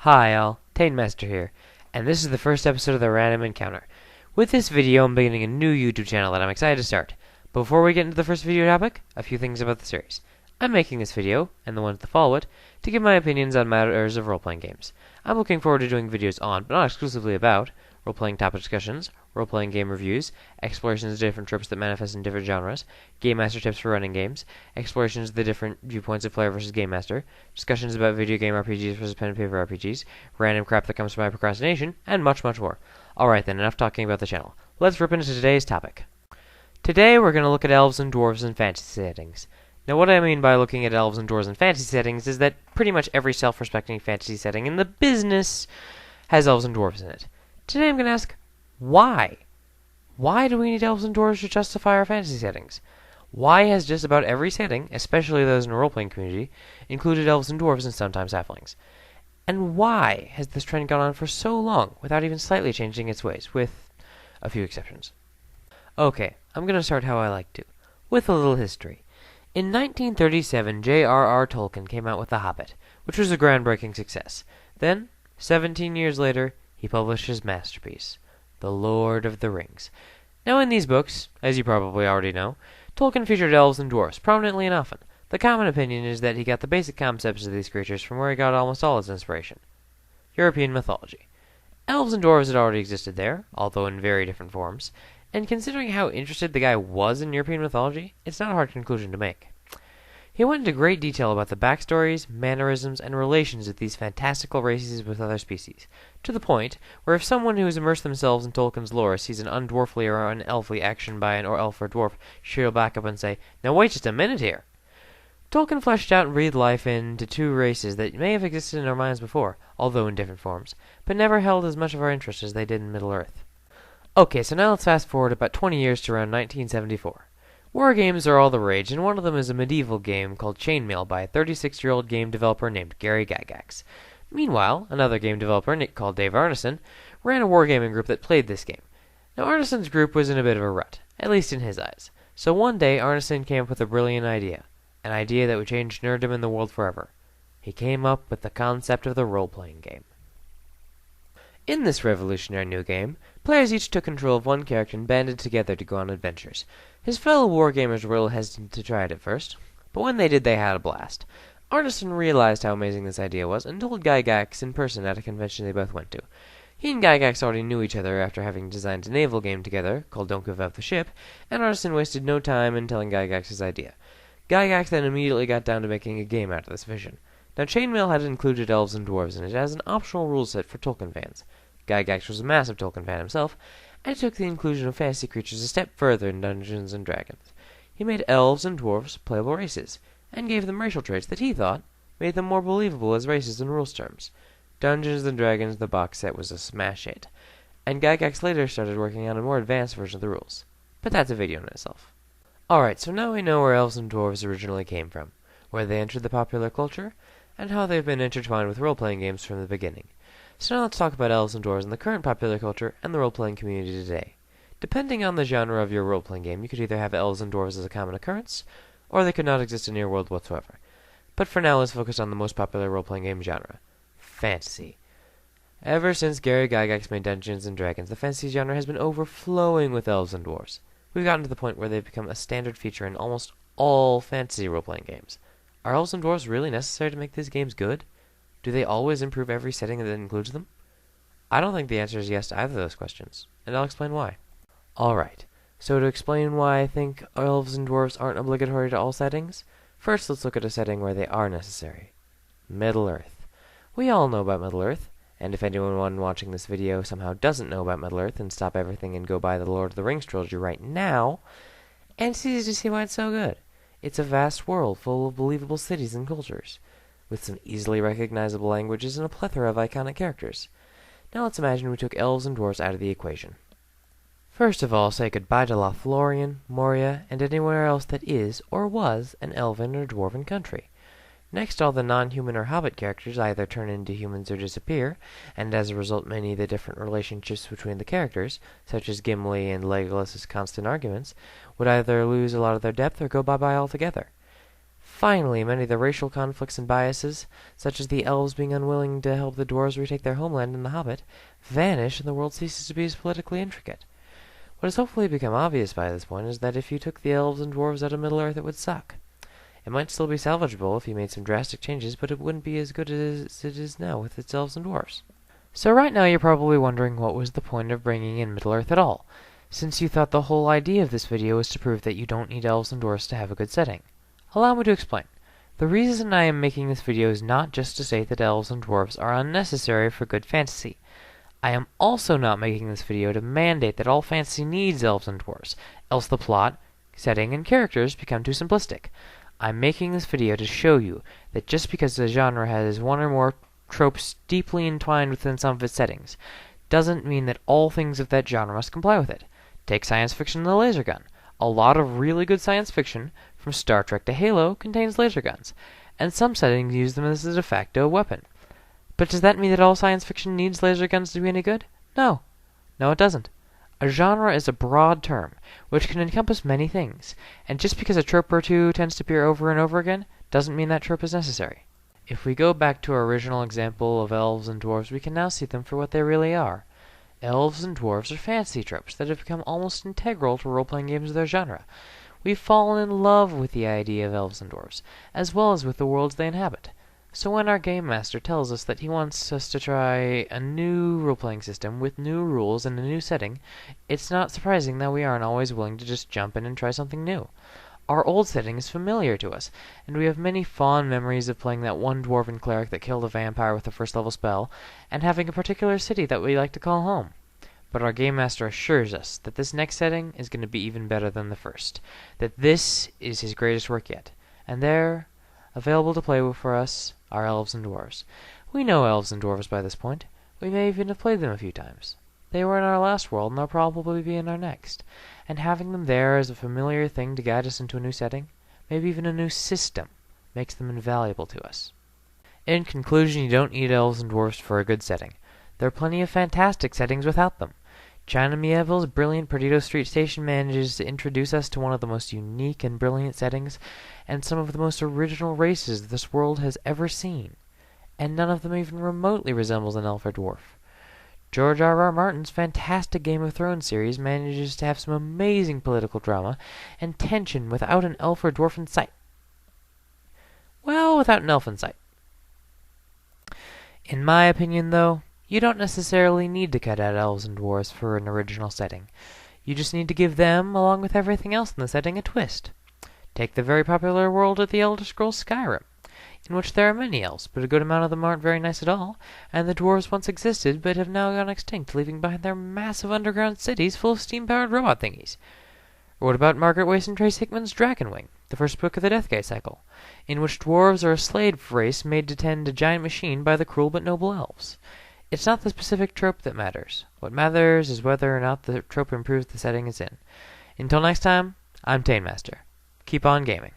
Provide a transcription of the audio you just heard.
Hi all, Master here, and this is the first episode of the Random Encounter. With this video, I'm beginning a new YouTube channel that I'm excited to start. But before we get into the first video topic, a few things about the series. I'm making this video, and the ones that follow it, to give my opinions on matters of role-playing games. I'm looking forward to doing videos on, but not exclusively about, role-playing topic discussions, role-playing game reviews, explorations of different tropes that manifest in different genres, game master tips for running games, explorations of the different viewpoints of player versus game master, discussions about video game RPGs versus pen and paper RPGs, random crap that comes from my procrastination, and much, much more. Alright then, enough talking about the channel. Let's rip into today's topic. Today we're going to look at elves and dwarves in fantasy settings. Now what I mean by looking at elves and dwarves in fantasy settings is that pretty much every self-respecting fantasy setting in the business has elves and dwarves in it. Today I'm going to ask, why? Why do we need elves and dwarves to justify our fantasy settings? Why has just about every setting, especially those in a role-playing community, included elves and dwarves and sometimes halflings? And why has this trend gone on for so long without even slightly changing its ways, with a few exceptions? Okay, I'm going to start how I like to, with a little history. In 1937, J.R.R. Tolkien came out with The Hobbit, which was a groundbreaking success. Then, 17 years later, he published his masterpiece, The Lord of the Rings. Now in these books, as you probably already know, Tolkien featured elves and dwarves prominently and often. The common opinion is that he got the basic concepts of these creatures from where he got almost all his inspiration: European mythology. Elves and dwarves had already existed there, although in very different forms, and considering how interested the guy was in European mythology, it's not a hard conclusion to make. He went into great detail about the backstories, mannerisms, and relations of these fantastical races with other species, to the point where if someone who has immersed themselves in Tolkien's lore sees an undwarfly or unelfly action by an elf or dwarf, she'll back up and say, "Now wait just a minute here." Tolkien fleshed out and breathed life into two races that may have existed in our minds before, although in different forms, but never held as much of our interest as they did in Middle-earth. Okay, so now let's fast forward about 20 years to around 1974. War games are all the rage, and one of them is a medieval game called Chainmail by a 36-year-old game developer named Gary Gygax. Meanwhile, another game developer called Dave Arneson ran a wargaming group that played this game. Now Arneson's group was in a bit of a rut, at least in his eyes. So one day Arneson came up with a brilliant idea, an idea that would change nerddom in the world forever. He came up with the concept of the role-playing game. In this revolutionary new game, players each took control of one character and banded together to go on adventures. His fellow wargamers were a little hesitant to try it at first, but when they did they had a blast. Arneson realized how amazing this idea was and told Gygax in person at a convention they both went to. He and Gygax already knew each other after having designed a naval game together called Don't Give Up the Ship, and Arneson wasted no time in telling Gygax his idea. Gygax then immediately got down to making a game out of this vision. Now Chainmail had included elves and dwarves in it as an optional rule set for Tolkien fans. Gygax was a massive Tolkien fan himself, and took the inclusion of fantasy creatures a step further in Dungeons and Dragons. He made elves and dwarves playable races, and gave them racial traits that he thought made them more believable as races in rules terms. Dungeons and Dragons the box set was a smash hit, and Gygax later started working on a more advanced version of the rules. But that's a video in itself. Alright, so now we know where elves and dwarves originally came from, where they entered the popular culture, and how they've been intertwined with role-playing games from the beginning. So now let's talk about elves and dwarves in the current popular culture and the role-playing community today. Depending on the genre of your role-playing game, you could either have elves and dwarves as a common occurrence, or they could not exist in your world whatsoever. But for now, let's focus on the most popular role-playing game genre: fantasy. Ever since Gary Gygax made Dungeons and Dragons, the fantasy genre has been overflowing with elves and dwarves. We've gotten to the point where they've become a standard feature in almost all fantasy role-playing games. Are elves and dwarves really necessary to make these games good? Do they always improve every setting that includes them? I don't think the answer is yes to either of those questions, and I'll explain why. Alright, so to explain why I think elves and dwarves aren't obligatory to all settings, first let's look at a setting where they are necessary: Middle-earth. We all know about Middle-earth, and if anyone watching this video somehow doesn't know about Middle-earth and stop everything and go buy the Lord of the Rings trilogy right now, and it's easy to see why it's so good. It's a vast world full of believable cities and cultures, with some easily recognizable languages and a plethora of iconic characters. Now let's imagine we took elves and dwarves out of the equation. First of all, say goodbye to Lothlorien, Moria, and anywhere else that is, or was, an elven or dwarven country. Next, all the non-human or hobbit characters either turn into humans or disappear, and as a result many of the different relationships between the characters, such as Gimli and Legolas's constant arguments, would either lose a lot of their depth or go bye-bye altogether. Finally, many of the racial conflicts and biases, such as the elves being unwilling to help the dwarves retake their homeland in The Hobbit, vanish and the world ceases to be as politically intricate. What has hopefully become obvious by this point is that if you took the elves and dwarves out of Middle-earth, it would suck. It might still be salvageable if you made some drastic changes, but it wouldn't be as good as it is now with its elves and dwarves. So right now you're probably wondering what was the point of bringing in Middle-earth at all, since you thought the whole idea of this video was to prove that you don't need elves and dwarves to have a good setting. Allow me to explain. The reason I am making this video is not just to state that elves and dwarves are unnecessary for good fantasy. I am also not making this video to mandate that all fantasy needs elves and dwarves, else the plot, setting, and characters become too simplistic. I'm making this video to show you that just because the genre has one or more tropes deeply entwined within some of its settings, doesn't mean that all things of that genre must comply with it. Take science fiction and the laser gun. A lot of really good science fiction, from Star Trek to Halo, contains laser guns, and some settings use them as a de facto weapon. But does that mean that all science fiction needs laser guns to be any good? No. No, it doesn't. A genre is a broad term, which can encompass many things, and just because a trope or two tends to appear over and over again, doesn't mean that trope is necessary. If we go back to our original example of elves and dwarves, we can now see them for what they really are. Elves and dwarves are fantasy tropes that have become almost integral to role-playing games of their genre. We've fallen in love with the idea of elves and dwarves, as well as with the worlds they inhabit. So when our game master tells us that he wants us to try a new role-playing system with new rules and a new setting, it's not surprising that we aren't always willing to just jump in and try something new. Our old setting is familiar to us, and we have many fond memories of playing that one dwarven cleric that killed a vampire with a first-level spell, and having a particular city that we like to call home. But our game master assures us that this next setting is going to be even better than the first, that this is his greatest work yet, and there, available to play for us, are elves and dwarves. We know elves and dwarves by this point. We may even have played them a few times. They were in our last world, and they'll probably be in our next. And having them there as a familiar thing to guide us into a new setting, maybe even a new system, makes them invaluable to us. In conclusion, you don't need elves and dwarves for a good setting. There are plenty of fantastic settings without them. China Mieville's brilliant Perdido Street Station manages to introduce us to one of the most unique and brilliant settings, and some of the most original races this world has ever seen. And none of them even remotely resembles an elf or dwarf. George R.R. Martin's fantastic Game of Thrones series manages to have some amazing political drama and tension without an elf or dwarf in sight. Well, without an elf in sight. In my opinion, though, you don't necessarily need to cut out elves and dwarves for an original setting. You just need to give them, along with everything else in the setting, a twist. Take the very popular world of the Elder Scrolls Skyrim, in which there are many elves, but a good amount of them aren't very nice at all, and the dwarves once existed but have now gone extinct, leaving behind their massive underground cities full of steam-powered robot thingies. Or what about Margaret Weiss and Trace Hickman's Dragonwing, the first book of the Deathgate cycle, in which dwarves are a slave race made to tend a giant machine by the cruel but noble elves? It's not the specific trope that matters. What matters is whether or not the trope improves the setting it's in. Until next time, I'm Tanemaster. Keep on gaming.